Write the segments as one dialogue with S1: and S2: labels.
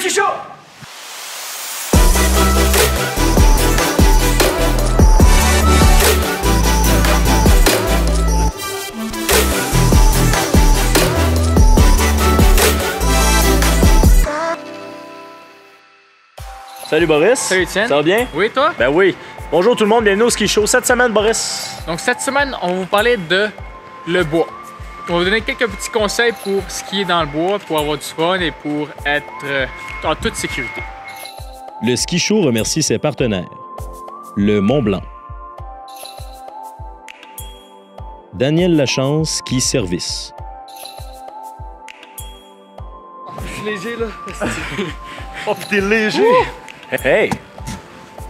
S1: ski show!
S2: Salut Boris.
S3: Salut Étienne.
S2: Ça va bien?
S3: Oui, toi?
S2: Ben oui. Bonjour tout le monde, bienvenue au Ski Show. Cette semaine, Boris.
S3: Donc cette semaine, on va vous parler de le bois. On va vous donner quelques petits conseils pour skier dans le bois, pour avoir du fun et pour être en toute sécurité.
S4: Le Ski Show remercie ses partenaires. Le Mont Blanc. Daniel Lachance Ski Service.
S1: Je suis léger là. Oh, pis t'es léger!
S2: Hey!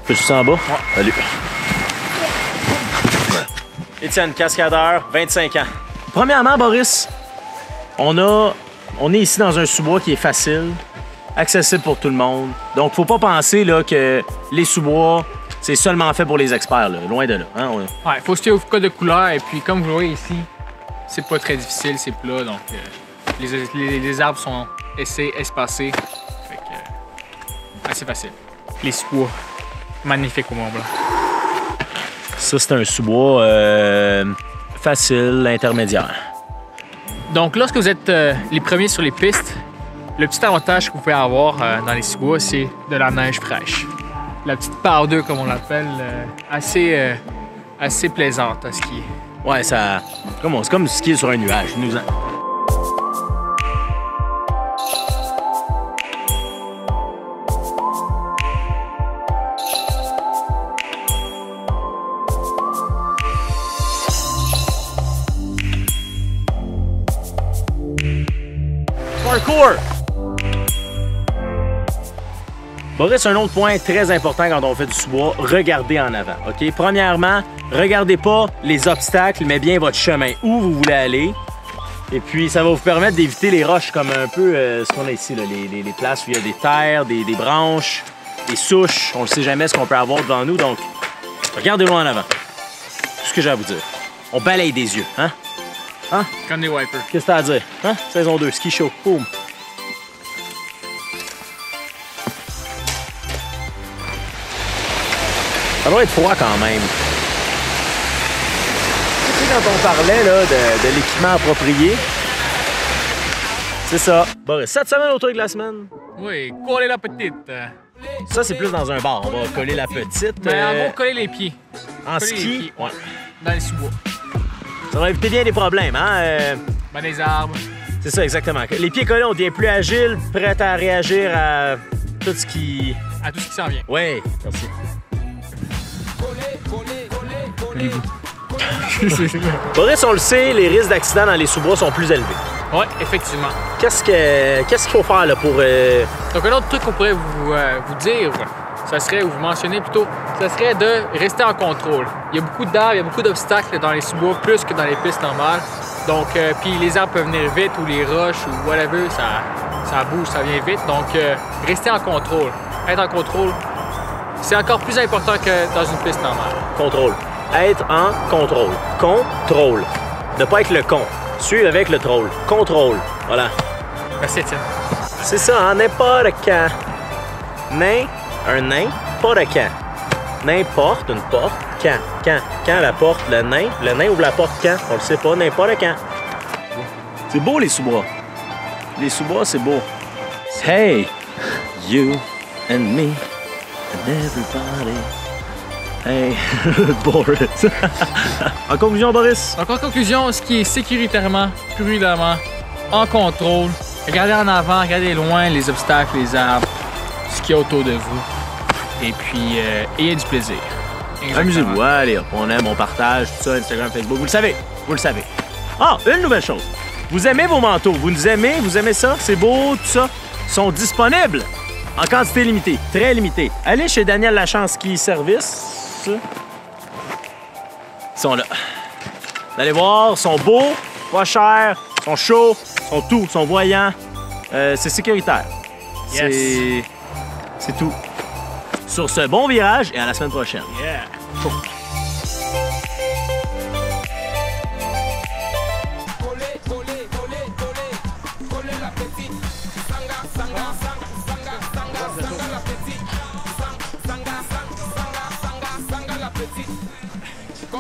S2: Peux-tu en bas? Salut. Étienne, cascadeur, 25 ans. Premièrement, Boris, on est ici dans un sous-bois qui est facile, accessible pour tout le monde. Donc, faut pas penser là, que les sous-bois, c'est seulement fait pour les experts, là. Loin de là. Hein?
S3: Ouais, faut skier au code de couleur et puis comme vous le voyez ici, c'est pas très difficile, c'est plat, donc les arbres sont espacés. Fait que, assez facile. Les sous-bois, magnifiques au Mont Blanc.
S2: Ça, c'est un sous-bois facile, intermédiaire.
S3: Donc, lorsque vous êtes les premiers sur les pistes, le petit avantage que vous pouvez avoir dans les sous-bois, c'est de la neige fraîche. La petite powder, comme on l'appelle, assez plaisante à skier.
S2: Ouais, ça. C'est comme skier sur un nuage. Parkour! Boris, un autre point très important quand on fait du sous-bois, regardez en avant. OK? Premièrement, regardez pas les obstacles, mais bien votre chemin, où vous voulez aller. Et puis, ça va vous permettre d'éviter les roches comme un peu ce qu'on a ici, là, les places où il y a des terres, des branches, des souches. On ne sait jamais ce qu'on peut avoir devant nous, donc regardez loin en avant. Tout ce que j'ai à vous dire. On balaye des yeux, hein? Hein?
S3: Comme des wipers.
S2: Qu'est-ce que t'as à dire? Hein? Saison 2, ski show. Boom. Ça doit être froid quand même. Tu sais, quand on parlait là, de l'équipement approprié, c'est ça. Boris, cette semaine au truc de la semaine?
S3: Oui, coller la petite.
S2: Ça, c'est plus dans un bar. On va coller la petite.
S3: Mais en gros, coller les pieds.
S2: En
S3: coller
S2: ski?
S3: les pieds,
S2: Ouais.
S3: Dans les sous-bois.
S2: Ça va éviter bien des problèmes, hein?
S3: Dans les arbres.
S2: C'est ça, exactement. Les pieds collés, on devient plus agile, prêt à réagir à tout ce qui...
S3: À tout ce qui s'en vient.
S2: Oui, merci. Boris, on le sait, les risques d'accident dans les sous-bois sont plus élevés.
S3: Oui, effectivement.
S2: Qu'est-ce qu'il faut faire là, pour...
S3: Donc, un autre truc qu'on pourrait vous dire, ça serait, ou vous mentionner plutôt, ça serait de rester en contrôle. Il y a beaucoup d'arbres, il y a beaucoup d'obstacles dans les sous-bois, plus que dans les pistes normales. Donc, puis les arbres peuvent venir vite, ou les roches, ou whatever, ça bouge, ça vient vite. Donc, rester en contrôle. Être en contrôle, c'est encore plus important que dans une piste normale.
S2: Contrôle. Être en contrôle. Contrôle. Ne pas être le con. Suivre avec le troll. Contrôle. Voilà.
S3: Merci, Étienne.
S2: C'est ça, hein? N'importe quand. Un nain, pas de quand. N'importe une porte, quand la porte, le nain ouvre la porte quand, on le sait pas, n'importe quand. C'est beau les sous-bois. Les sous-bois, c'est beau. Hey, you and me and everybody. Hey, Boris. En conclusion, Boris?
S3: Donc, en conclusion, skier sécuritairement, prudemment, en contrôle. Regardez en avant, regardez loin les obstacles, les arbres, ce qu'il y a autour de vous. Et puis, ayez du plaisir.
S2: Amusez-vous, allez hop, on aime, on partage, tout ça, Instagram, Facebook, vous le savez. Ah, une nouvelle chose. Vous aimez vos manteaux, vous nous aimez, vous aimez ça, c'est beau, tout ça. Ils sont disponibles en quantité limitée, très limitée. Allez chez Daniel Lachance Ski Service. Ils sont là. Vous allez voir, ils sont beaux, pas chers, ils sont chauds, ils sont tout, ils sont voyants. C'est sécuritaire.
S3: Yes.
S2: C'est tout. Sur ce, bon virage et à la semaine prochaine.
S3: Yeah.